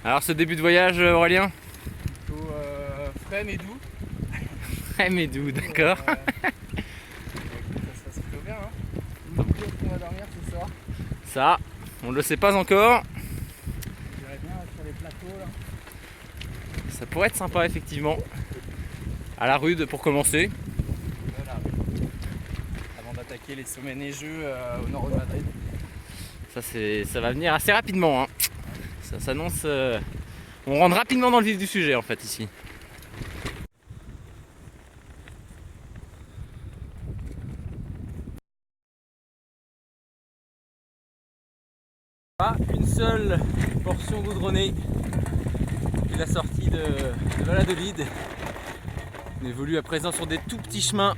Alors ce début de voyage, Aurélien? Plutôt frais mais doux. Frais mais doux, d'accord. Ça se passe plutôt bien. Hein. Où est-ce qu'on va dormir ce soir? Ça, on ne le sait pas encore. J'irais bien sur les plateaux là. Ça pourrait être sympa effectivement. À la Rude pour commencer. Voilà. Avant d'attaquer les sommets neigeux au nord de Madrid. Ça va venir assez rapidement. Hein. Ça s'annonce. On rentre rapidement dans le vif du sujet en fait ici. Pas une seule portion goudronnée et la sortie de Valladolid. On évolue à présent sur des tout petits chemins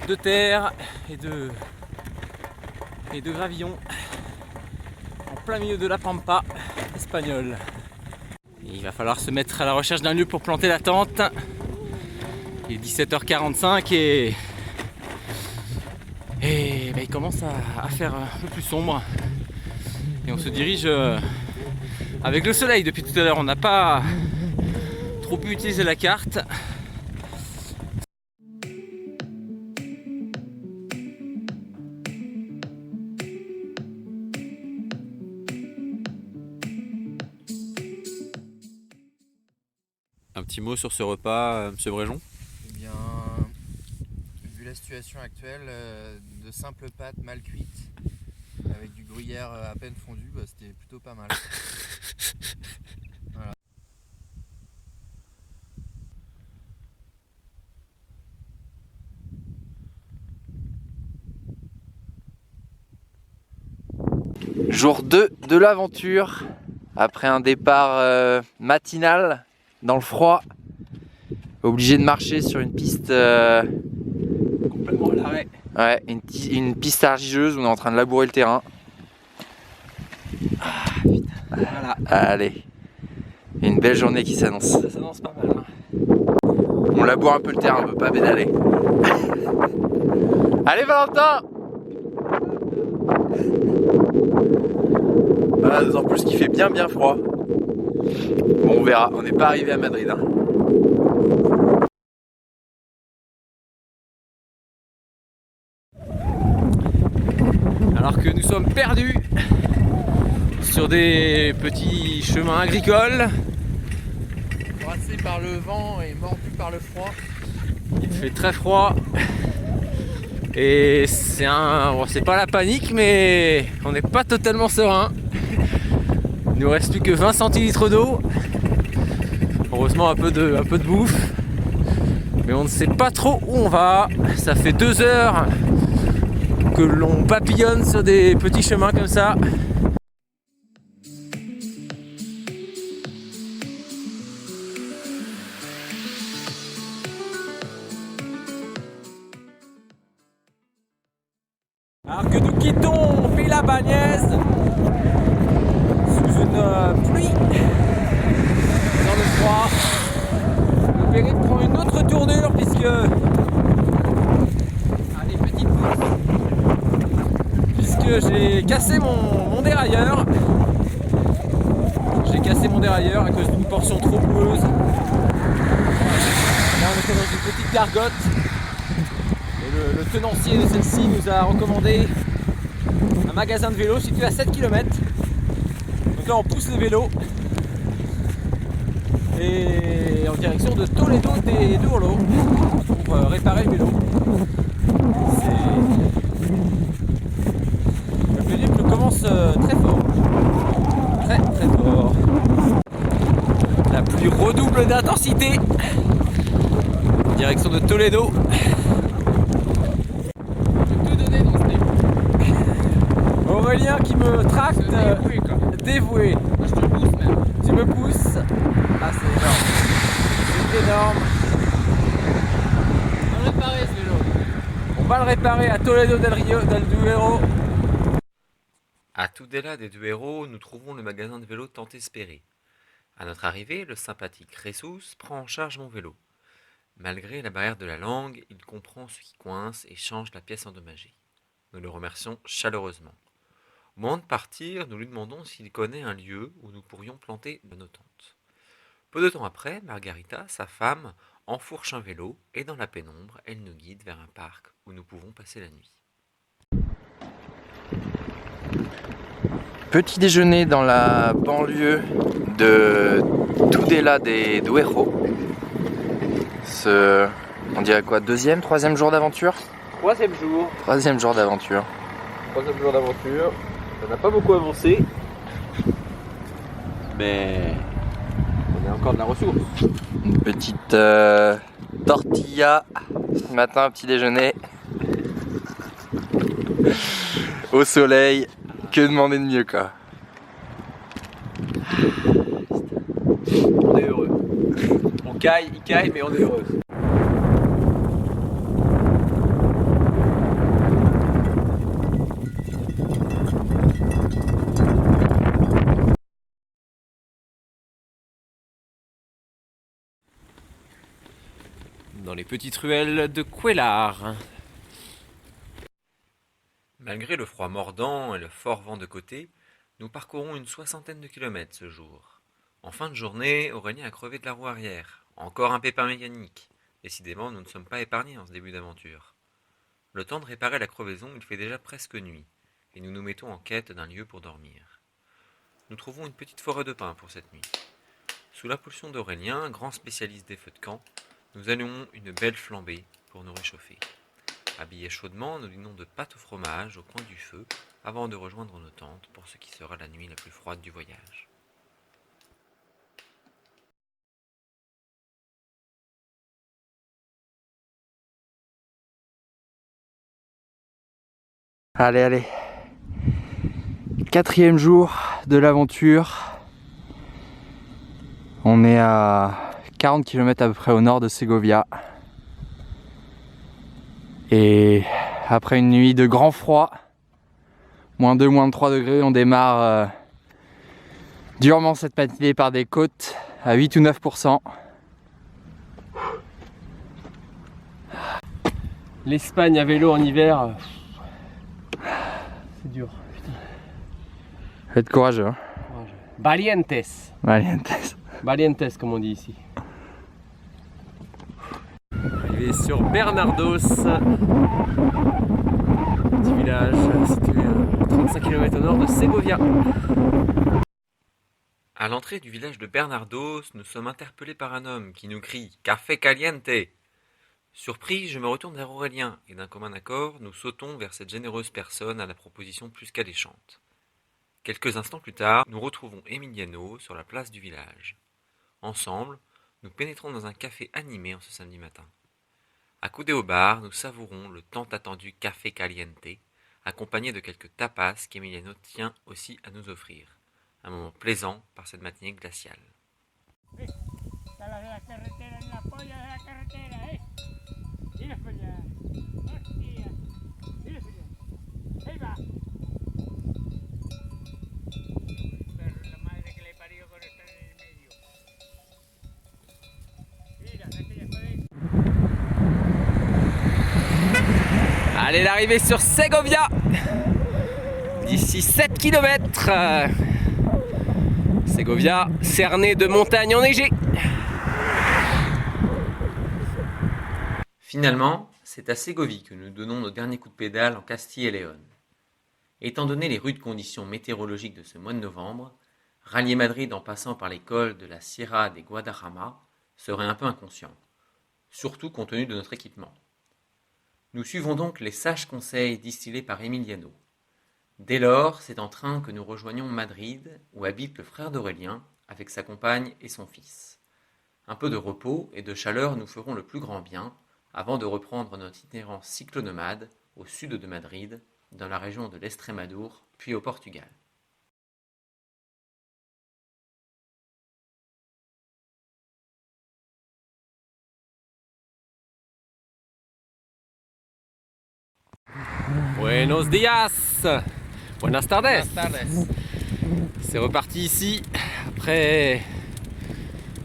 de terre et de gravillon en plein milieu de la pampa espagnole. Et il va falloir se mettre à la recherche d'un lieu pour planter la tente. Il est 17h45 et il commence à faire un peu plus sombre. Et on se dirige avec le soleil depuis tout à l'heure. On n'a pas trop pu utiliser la carte. Un petit mot sur ce repas, monsieur Bréjon? Eh bien, vu la situation actuelle, de simples pâtes mal cuites avec du gruyère à peine fondu, c'était plutôt pas mal. Voilà. Jour 2 de l'aventure, après un départ matinal dans le froid, obligé de marcher sur une piste Complètement à l'arrêt. ouais, une piste argileuse où on est en train de labourer le terrain. Ah, putain. Voilà. Allez, une belle journée qui s'annonce. Ça s'annonce pas mal. Hein. On laboure un peu le terrain, on veut pas pédaler. Allez Valentin! Voilà, d'autant plus qu'il fait bien froid. Bon, on verra, on n'est pas arrivé à Madrid. Hein. Alors que nous sommes perdus sur des petits chemins agricoles. Brassé par le vent et mordu par le froid. Il fait très froid. Et c'est pas la panique, mais on n'est pas totalement serein. Il nous reste plus que 20 centilitres d'eau. Heureusement un peu de bouffe. Mais on ne sait pas trop où on va. Ça fait 2 heures que l'on papillonne sur des petits chemins comme ça. Alors que nous quittons Villabáñez sous une pluie dans le froid, le périple prend une autre tournure puisque allez, petite pousse, puisque j'ai cassé mon dérailleur. J'ai cassé mon dérailleur à cause d'une portion trop boueuse. Là on était dans une petite gargote. Et le tenancier de celle-ci nous a recommandé un magasin de vélo situé à 7 km. Donc là on pousse les vélos et en direction de Toledo de Duolo pour réparer le vélo. Le périple commence très fort. Très fort. La pluie redouble d'intensité en direction de Toledo. Aurélien qui me tracte, dévoué. Moi je te pousse même. Tu me pousses. Ah, c'est énorme. C'est énorme. On va réparer ce vélo. On va le réparer à Toledo del Duero. À Tudela de Duero, nous trouvons le magasin de vélo tant espéré. À notre arrivée, le sympathique Jesus prend en charge mon vélo. Malgré la barrière de la langue, il comprend ce qui coince et change la pièce endommagée. Nous le remercions chaleureusement. Au moment de partir, nous lui demandons s'il connaît un lieu où nous pourrions planter nos tentes. Peu de temps après, Margarita, sa femme, enfourche un vélo et dans la pénombre, elle nous guide vers un parc où nous pouvons passer la nuit. Petit déjeuner dans la banlieue de Tudela de Duero. On dirait quoi, troisième jour d'aventure? Troisième jour. Troisième jour d'aventure. Troisième jour d'aventure. On n'a pas beaucoup avancé. Mais on a encore de la ressource. Une petite tortilla ce matin, petit déjeuner. Au soleil. Que demander de mieux, quoi. On est heureux. On caille, il caille, mais on est heureux. Dans les petites ruelles de Cuéllar. Malgré le froid mordant et le fort vent de côté, nous parcourons une 60aine de kilomètres ce jour. En fin de journée, Aurélien a crevé de la roue arrière. Encore un pépin mécanique. Décidément, nous ne sommes pas épargnés en ce début d'aventure. Le temps de réparer la crevaison, il fait déjà presque nuit, et nous nous mettons en quête d'un lieu pour dormir. Nous trouvons une petite forêt de pins pour cette nuit. Sous l'impulsion d'Aurélien, grand spécialiste des feux de camp, nous allumerons une belle flambée pour nous réchauffer. Habillés chaudement, nous dînons de pâte au fromage au coin du feu avant de rejoindre nos tentes pour ce qui sera la nuit la plus froide du voyage. Allez, allez. 4e jour de l'aventure. On est à 40 km à peu près au nord de Segovia. Et après une nuit de grand froid, -2, -3 degrés, on démarre durement cette matinée par des côtes à 8 ou 9%. L'Espagne à vélo en hiver, c'est dur. Putain. Faut être courageux. Hein. Valientes. Valientes. Valientes comme on dit ici. Arrivé sur Bernardos, petit village situé à 35 km au nord de Segovia. À l'entrée du village de Bernardos, nous sommes interpellés par un homme qui nous crie « Café caliente !» Surpris, je me retourne vers Aurélien et d'un commun accord, nous sautons vers cette généreuse personne à la proposition plus qu'alléchante. Quelques instants plus tard, nous retrouvons Emiliano sur la place du village. Ensemble, nous pénétrons dans un café animé en ce samedi matin. Accoudés au bar, nous savourons le tant attendu café caliente, accompagné de quelques tapas qu'Emiliano tient aussi à nous offrir. Un moment plaisant par cette matinée glaciale. Allez, l'arrivée sur Segovia. D'ici 7 km. Segovia, cerné de montagnes enneigées. Finalement, c'est à Ségovie que nous donnons nos derniers coups de pédale en Castille et Léon. Étant donné les rudes conditions météorologiques de ce mois de novembre, rallier Madrid en passant par les cols de la Sierra de Guadarrama serait un peu inconscient, surtout compte tenu de notre équipement. Nous suivons donc les sages conseils distillés par Emiliano. Dès lors, c'est en train que nous rejoignons Madrid, où habite le frère d'Aurélien, avec sa compagne et son fils. Un peu de repos et de chaleur nous feront le plus grand bien, avant de reprendre notre itinérance cyclonomade au sud de Madrid, dans la région de l'Estrémadour, puis au Portugal. Buenos días. Buenas tardes. C'est reparti ici après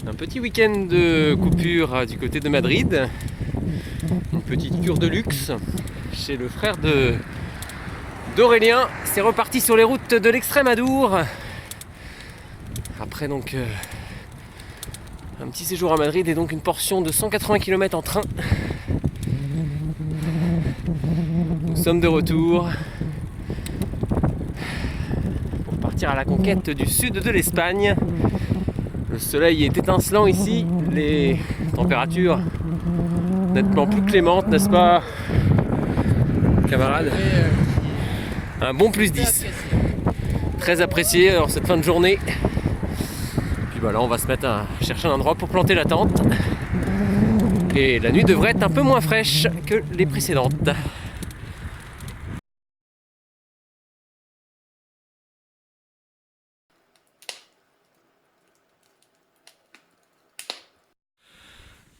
un petit week-end de coupure du côté de Madrid. Une petite cure de luxe chez le frère d'Aurélien. C'est reparti sur les routes de l'Extrémadour. Après donc un petit séjour à Madrid et donc une portion de 180 km en train. Nous sommes de retour pour partir à la conquête du sud de l'Espagne. Le soleil est étincelant ici, les températures nettement plus clémentes, n'est-ce pas, camarades? Un bon plus 10. Très apprécié en cette fin de journée. Puis voilà, on va se mettre à chercher un endroit pour planter la tente. Et la nuit devrait être un peu moins fraîche que les précédentes.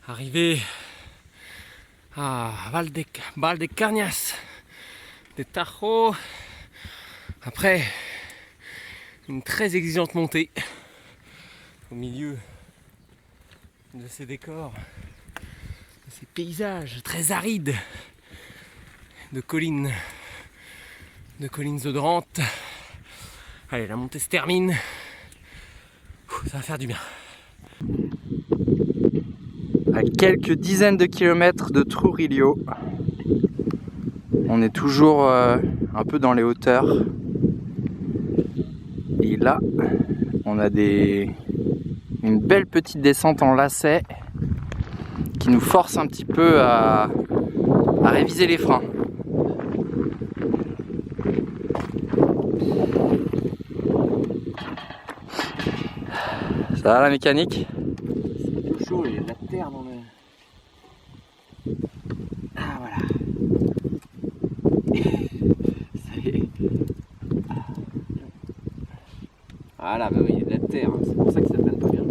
Arrivé à Valdecañas de Tajo, après une très exigeante montée au milieu de ces décors, de ces paysages très arides, de collines odorantes. Allez, la montée se termine, ça va faire du bien. À quelques dizaines de kilomètres de Trujillo, on est toujours un peu dans les hauteurs. Et là, on a une belle petite descente en lacet qui nous force un petit peu à réviser les freins. Ça va la mécanique? C'est chaud, il y a de la terre dans le... Ah voilà. Ça y est. Voilà, bah oui, il y a de la terre, c'est pour ça que ça plane pas bien.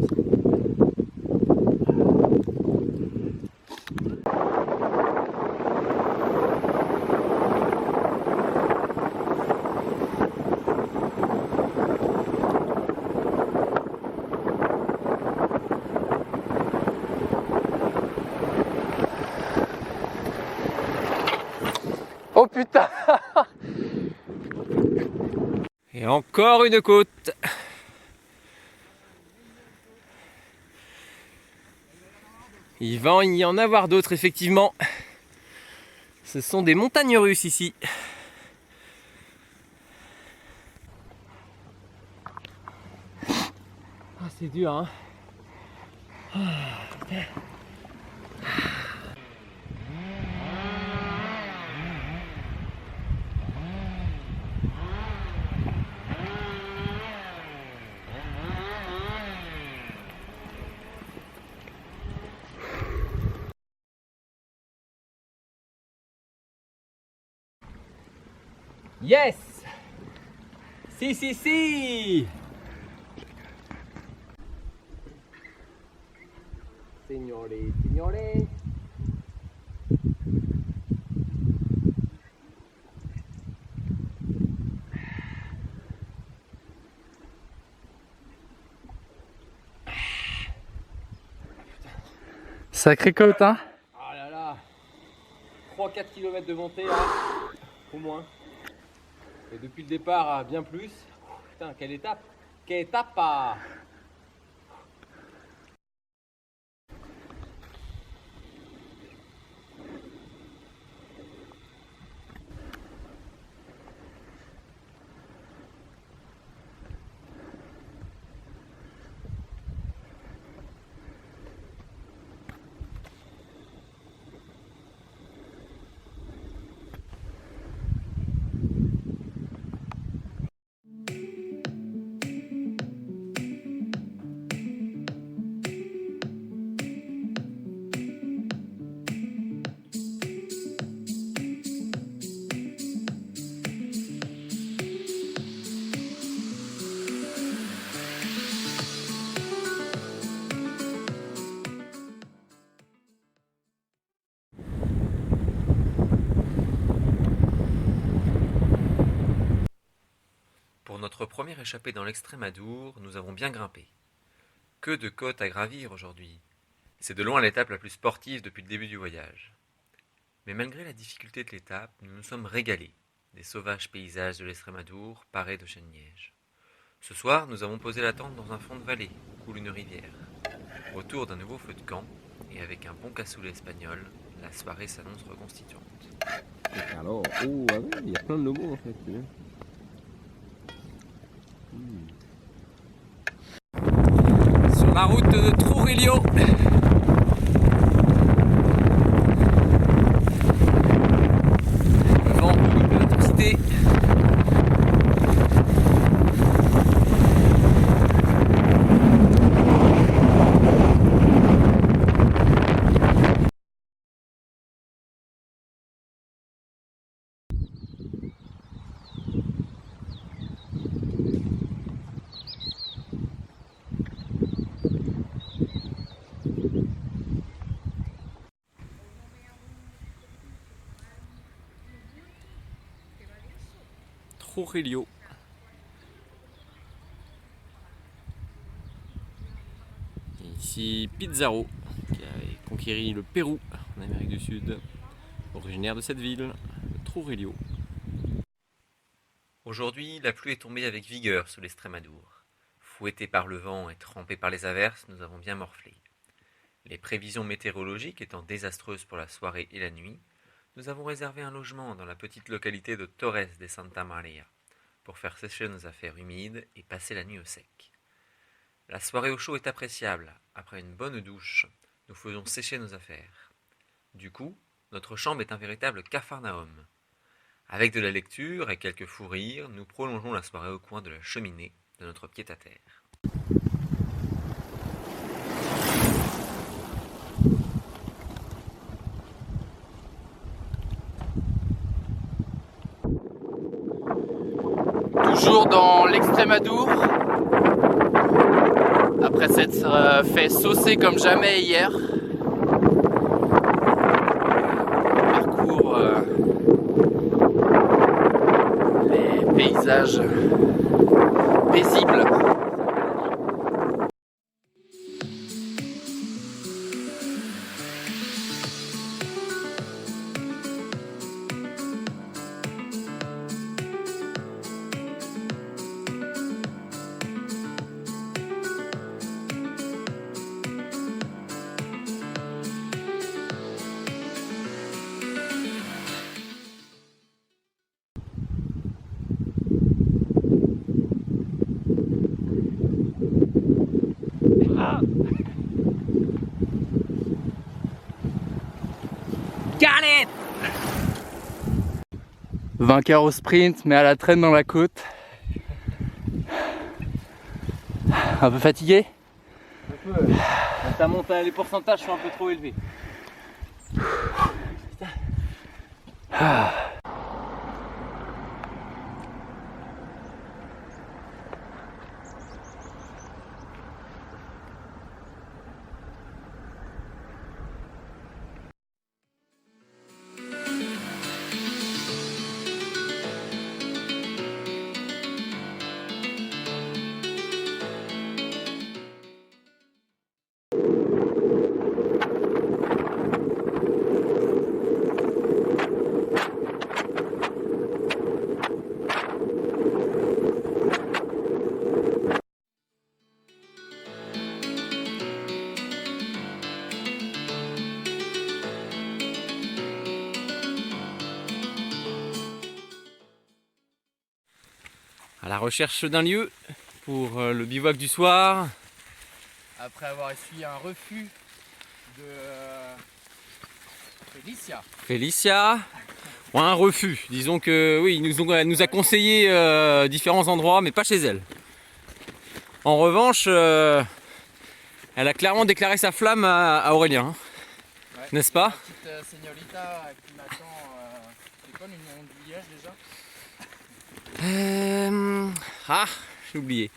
Oh putain! Et encore une côte. Il va y en avoir d'autres effectivement. Ce sont des montagnes russes ici. Ah, c'est dur, hein. Yes! Si, si, si! Signore, signore. Sacré côte, hein? Oh là là! 3-4 km de montée là, au moins. Et depuis le départ, bien plus. Putain, quelle étape! Quelle étape! Pour notre première échappée dans l'Extrémadour, nous avons bien grimpé. Que de côtes à gravir aujourd'hui. C'est de loin l'étape la plus sportive depuis le début du voyage. Mais malgré la difficulté de l'étape, nous nous sommes régalés. des sauvages paysages de l'Estrémadour parés de chênes-lièges. Ce soir, nous avons posé la tente dans un fond de vallée où coule une rivière. Autour d'un nouveau feu de camp, et avec un bon cassoulet espagnol, la soirée s'annonce reconstituante. Alors, oh, ah ouais, il y a plein de logos en fait. Sur la route de Trujillo. Le vent de l'intensité. Trujillo. Et ici Pizarro, qui avait conquéri le Pérou en Amérique du Sud, originaire de cette ville, Trujillo. Aujourd'hui, la pluie est tombée avec vigueur sur l'Estrémadour. Fouettés par le vent et trempés par les averses, nous avons bien morflé. Les prévisions météorologiques étant désastreuses pour la soirée et la nuit, nous avons réservé un logement dans la petite localité de Torres de Santa Maria pour faire sécher nos affaires humides et passer la nuit au sec. La soirée au chaud est appréciable. Après une bonne douche, nous faisons sécher nos affaires. Du coup, notre chambre est un véritable capharnaüm. Avec de la lecture et quelques fous rires, nous prolongeons la soirée au coin de la cheminée de notre pied-à-terre. Toujours dans l'Extrémadour, après s'être fait saucer comme jamais hier. On parcourt les paysages paisibles. Got it! Vainqueur au sprint, mais à la traîne dans la côte. Un peu fatigué? Un peu. Ça monte, les pourcentages sont un peu trop élevés. À la recherche d'un lieu pour le bivouac du soir. Après avoir essuyé un refus de Félicia. Félicia. Ou un refus. Disons que oui, elle nous a conseillé différents endroits, mais pas chez elle. En revanche, elle a clairement déclaré sa flamme à Aurélien. Hein. Ouais. N'est-ce pas? La petite señorita qui m'attend. C'est quoi le nom du village déjà? Ah, j'ai oublié.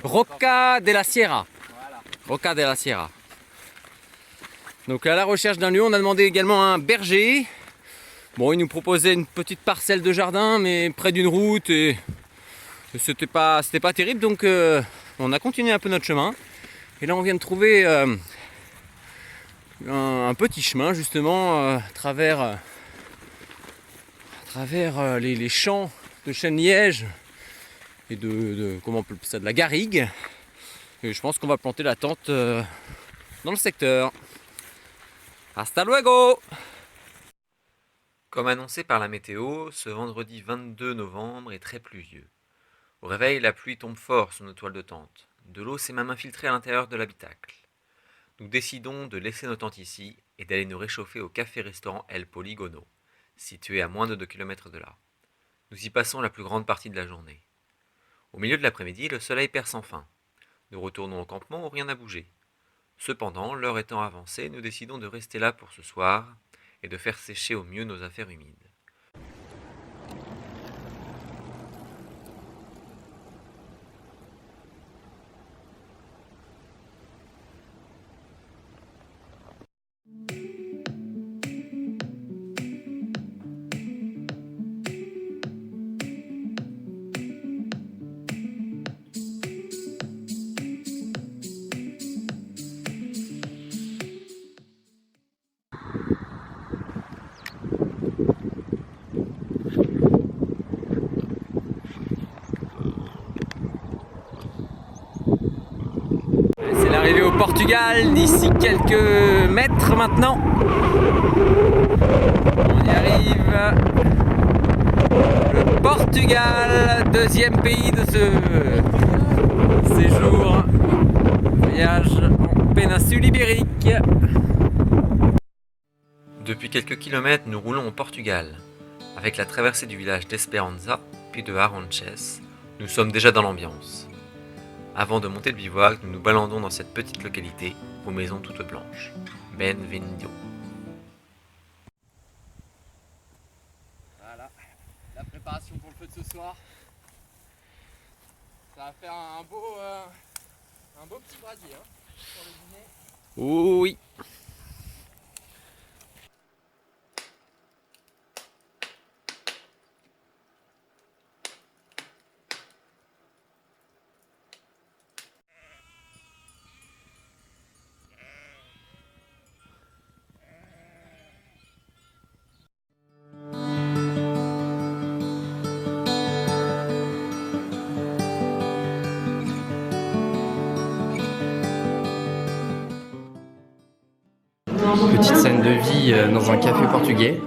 Roca de la Sierra. Voilà. Roca de la Sierra. Donc à la recherche d'un lieu, on a demandé également à un berger. Bon, il nous proposait une petite parcelle de jardin, mais près d'une route et c'était pas terrible. Donc on a continué un peu notre chemin. Et là, on vient de trouver un petit chemin justement à travers travers les champs de chêne-liège et comment on peut appeler ça, de la garrigue. Et je pense qu'on va planter la tente dans le secteur. Hasta luego! Comme annoncé par la météo, ce vendredi 22 novembre est très pluvieux. Au réveil, la pluie tombe fort sur nos toiles de tente. De l'eau s'est même infiltrée à l'intérieur de l'habitacle. Nous décidons de laisser nos tentes ici et d'aller nous réchauffer au café-restaurant El Poligono, situé à moins de 2 km de là. Nous y passons la plus grande partie de la journée. Au milieu de l'après-midi, le soleil perd sans fin. Nous retournons au campement où rien n'a bougé. Cependant, l'heure étant avancée, nous décidons de rester là pour ce soir et de faire sécher au mieux nos affaires humides. C'est l'arrivée au Portugal d'ici quelques mètres maintenant. On y arrive. Le Portugal, deuxième pays de ce séjour. Voyage en péninsule ibérique. Depuis quelques kilomètres, nous roulons au Portugal. Avec la traversée du village d'Esperanza, puis de Aranches, nous sommes déjà dans l'ambiance. Avant de monter le bivouac, nous nous baladons dans cette petite localité, aux maisons toutes blanches. Benvenuto. Voilà, la préparation pour le feu de ce soir. Ça va faire un beau petit brasier pour le dîner. Oui. Petite scène de vie dans un café portugais.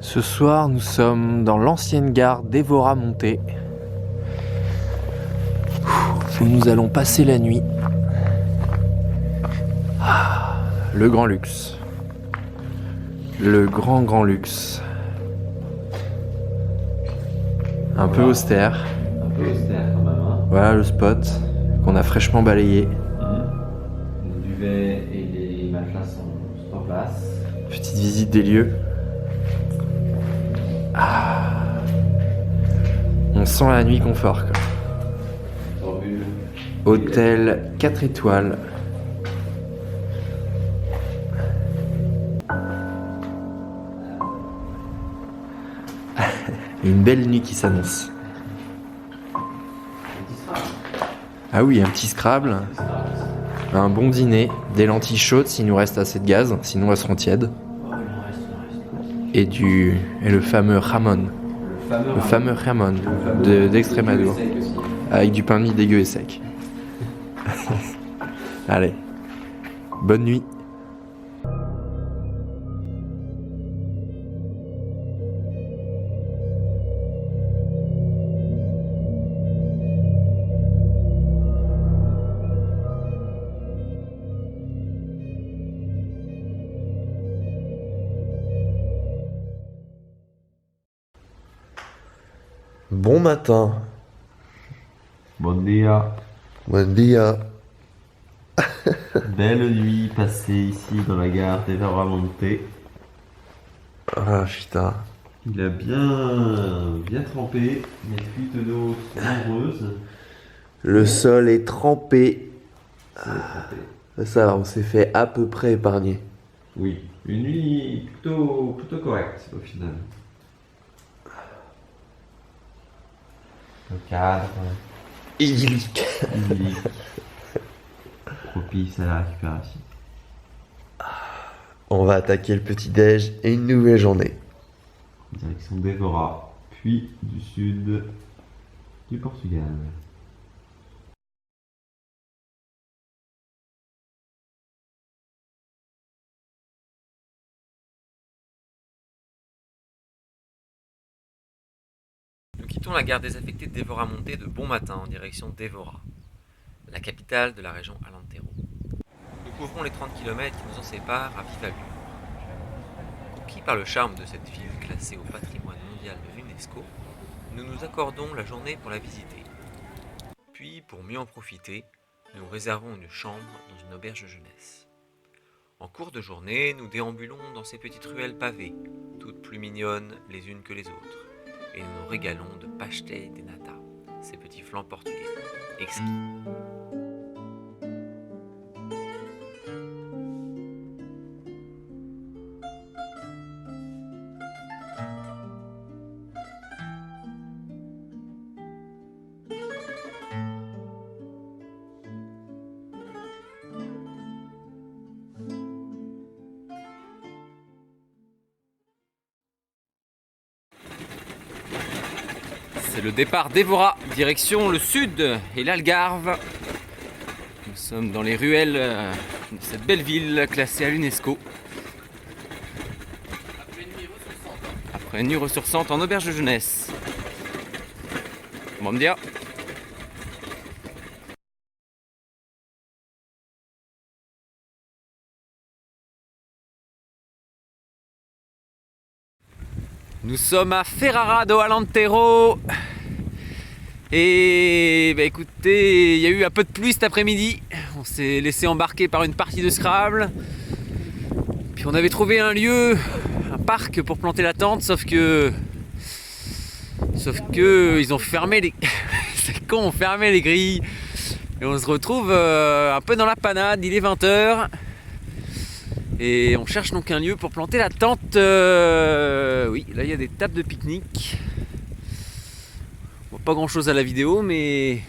Ce soir, nous sommes dans l'ancienne gare d'Evora-Monte, où nous allons passer la nuit. Le grand luxe. Le grand luxe. Un peu austère. Un peu austère quand même. Hein. Voilà le spot qu'on a fraîchement balayé. Le duvet et les matelas sont en place. Petite visite des lieux. On sent la nuit confort, quoi. Hôtel 4 étoiles. Une belle nuit qui s'annonce. Ah oui, un petit Scrabble. Un bon dîner, des lentilles chaudes s'il nous reste assez de gaz, sinon elles seront tièdes. Et le fameux jamon. Le fameux jamon d'Extremadure. Avec du pain de mie dégueu et sec. Allez, bonne nuit. Bon matin. Bon dia. Bon dia. Belle nuit passée ici dans la gare d'Everamonte. Ah putain. Il a bien trempé. Les fuites d'eau sont nombreuses. Le sol est trempé. C'est trempé. Ça va, on s'est fait à peu près épargner. Oui, une nuit plutôt correcte au final. Le cadre Idyllique. idyllique, propice à la récupération. On va attaquer le petit-déj et une nouvelle journée. Direction d'Evora, puis du sud du Portugal. Nous quittons la gare désaffectée d'Evora-Monte de bon matin en direction d'Evora, la capitale de la région Alentejo. Nous couvrons les 30 km qui nous en séparent à vive allure. Conquis par le charme de cette ville classée au patrimoine mondial de l'UNESCO, nous nous accordons la journée pour la visiter. Puis, pour mieux en profiter, nous réservons une chambre dans une auberge jeunesse. En cours de journée, nous déambulons dans ces petites ruelles pavées, toutes plus mignonnes les unes que les autres, et nous nous régalons de pastel de nata, ces petits flancs portugais, exquis. C'est le départ d'Evora, direction le sud et l'Algarve. Nous sommes dans les ruelles de cette belle ville classée à l'UNESCO. Après une nuit ressourçante en auberge de jeunesse. Bon dia. Nous sommes à Ferrara do Alentejo. Et bah écoutez, il y a eu un peu de pluie cet après-midi. On s'est laissé embarquer par une partie de Scrabble. Puis on avait trouvé un lieu, un parc pour planter la tente, sauf que ils ont fermé les ces cons ont fermé les grilles. Et on se retrouve un peu dans la panade, il est 20h. Et on cherche donc un lieu pour planter la tente. Oui, là il y a des tables de pique-nique. On voit pas grand chose à la vidéo, mais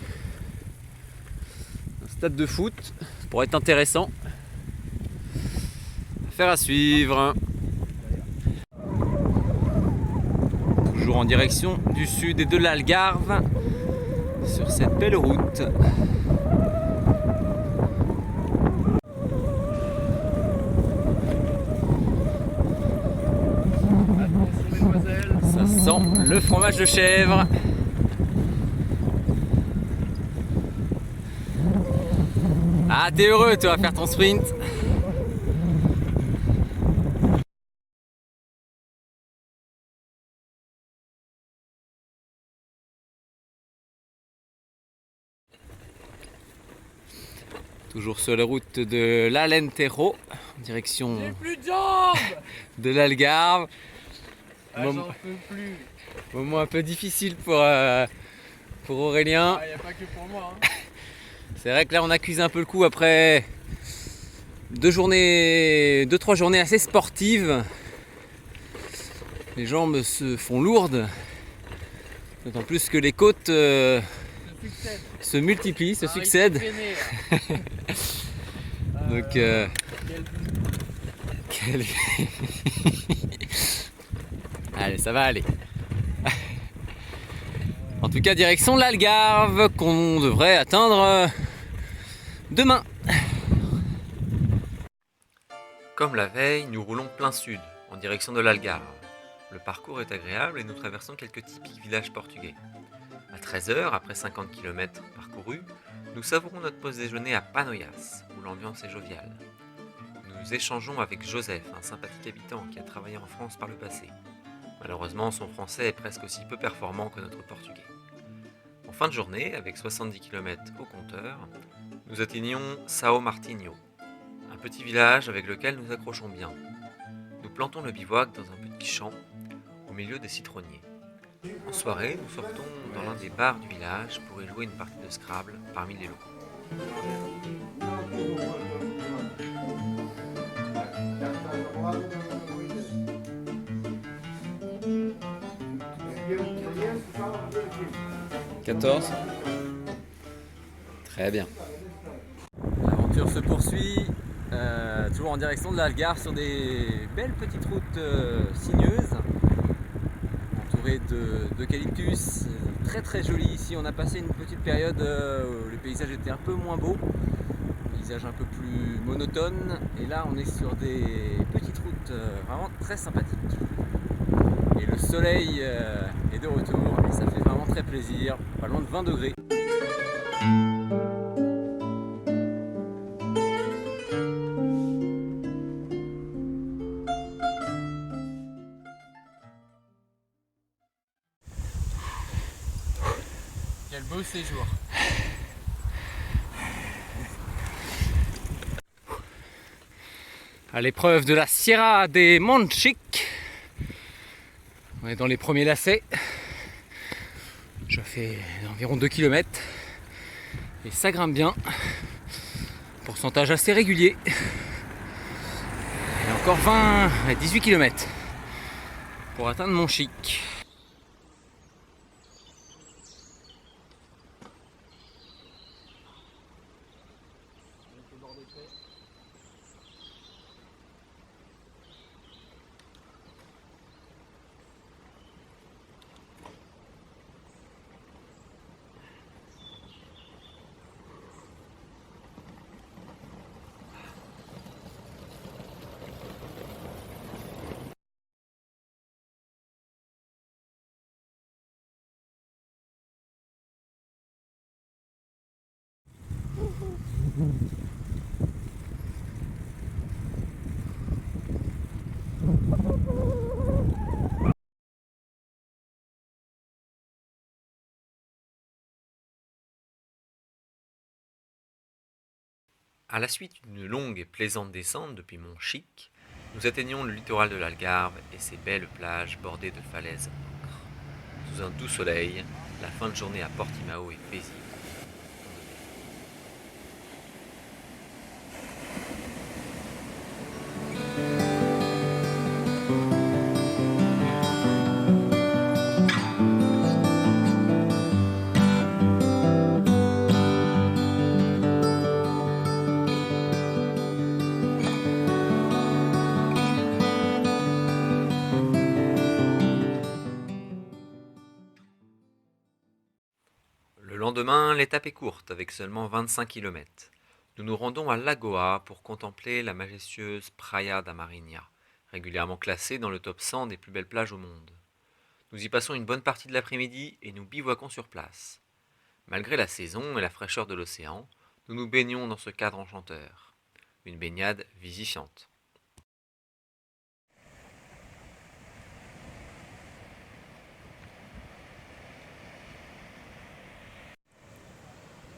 un stade de foot pourrait être intéressant. Affaire à suivre. Toujours en direction du sud et de l'Algarve sur cette belle route. Ça sent le fromage de chèvre. Ah, t'es heureux toi à faire ton sprint. Toujours sur la route de l'Alentejo, en direction de l'Algarve. J'en peux plus. Moment un peu difficile pour Aurélien. Il n'y a pas que pour moi. Hein. C'est vrai que là on accuse un peu le coup après 2-3 journées assez sportives. Les jambes se font lourdes. D'autant plus que les côtes se multiplient, se succèdent. Donc, quel- allez, ça va aller. En tout cas, direction l'Algarve qu'on devrait atteindre demain. Comme la veille, nous roulons plein sud, en direction de l'Algarve. Le parcours est agréable et nous traversons quelques typiques villages portugais. À 13h, après 50 km parcourus, nous savourons notre pause déjeuner à Panoias, où l'ambiance est joviale. Nous échangeons avec Joseph, un sympathique habitant qui a travaillé en France par le passé. Malheureusement, son français est presque aussi peu performant que notre portugais. En fin de journée, avec 70 km au compteur, nous atteignons São Martinho, un petit village avec lequel nous accrochons bien. Nous plantons le bivouac dans un petit champ au milieu des citronniers. En soirée, nous sortons dans l'un des bars du village pour y jouer une partie de Scrabble parmi les locaux. « 14. Très bien. L'aventure se poursuit, toujours en direction de l'Algarve sur des belles petites routes sinueuses, entourées d'eucalyptus, très très jolies. Ici on a passé une petite période où les paysages étaient un peu moins beaux, paysage un peu plus monotone, et là on est sur des petites routes vraiment très sympathiques. Et le soleil est de retour et ça fait vraiment très plaisir, pas loin de 20 degrés. Quel beau séjour. À l'épreuve de la Sierra de Monchique, on est dans les premiers lacets. Je fais environ 2 km et ça grimpe bien. Pourcentage assez régulier. Et encore 18 km pour atteindre Monchique. À la suite d'une longue et plaisante descente depuis Monchique, nous atteignons le littoral de l'Algarve et ses belles plages bordées de falaises ocre. Sous un doux soleil, la fin de journée à Portimao est paisible. Le lendemain, l'étape est courte, avec seulement 25 km. Nous nous rendons à Lagoa pour contempler la majestueuse Praia da Marinha, régulièrement classée dans le top 100 des plus belles plages au monde. Nous y passons une bonne partie de l'après-midi et nous bivouaquons sur place. Malgré la saison et la fraîcheur de l'océan, nous nous baignons dans ce cadre enchanteur. Une baignade vivifiante.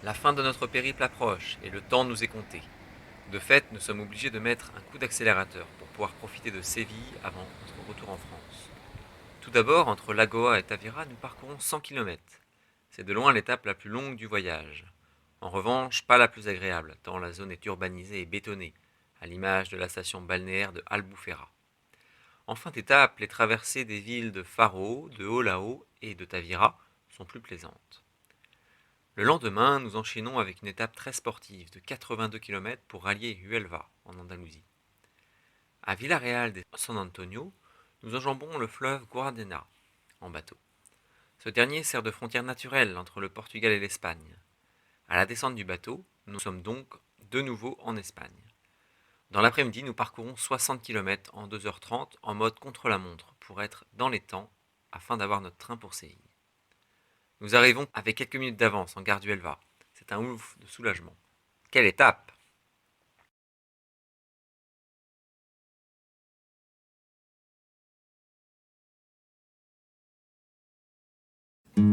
La fin de notre périple approche et le temps nous est compté. De fait, nous sommes obligés de mettre un coup d'accélérateur pour pouvoir profiter de Séville avant notre retour en France. Tout d'abord, entre Lagoa et Tavira, nous parcourons 100 km. C'est de loin l'étape la plus longue du voyage. En revanche, pas la plus agréable, tant la zone est urbanisée et bétonnée, à l'image de la station balnéaire de Albufeira. En fin d'étape, les traversées des villes de Faro, de Olao et de Tavira sont plus plaisantes. Le lendemain, nous enchaînons avec une étape très sportive de 82 km pour rallier Huelva, en Andalousie. À Villarreal de San Antonio, nous enjambons le fleuve Guadalena en bateau. Ce dernier sert de frontière naturelle entre le Portugal et l'Espagne. À la descente du bateau, nous sommes donc de nouveau en Espagne. Dans l'après-midi, nous parcourons 60 km en 2h30 en mode contre-la-montre pour être dans les temps afin d'avoir notre train pour Séville. Nous arrivons avec quelques minutes d'avance en gare d'Huelva. C'est un ouf de soulagement. Quelle étape! Nous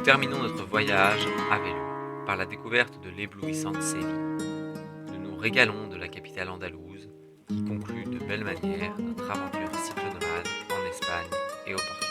terminons notre voyage à vélo par la découverte de l'éblouissante Séville. Nous nous régalons de la capitale andalouse qui conclut de belle manière notre aventure cyclonomade en Espagne et au Portugal.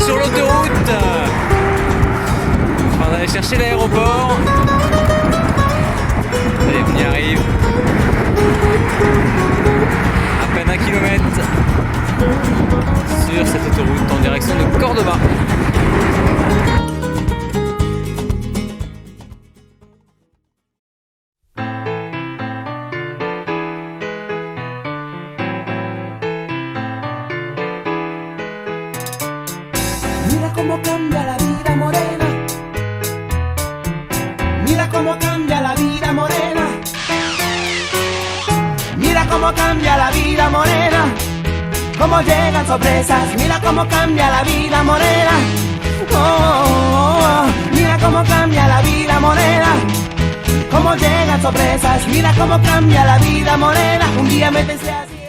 Sur l'autoroute, on va aller chercher l'aéroport. Allez, on y arrive. À peine 1 kilomètre sur cette autoroute en direction de Cordoba. Mira cómo cambia la vida morena. Mira cómo cambia la vida morena. Mira cómo cambia la vida morena. Cómo llegan sorpresas. Mira cómo cambia la vida morena. Oh, oh, oh. Mira cómo cambia la vida morena. Cómo llegan sorpresas. Mira cómo cambia la vida morena. Un día me pensé así.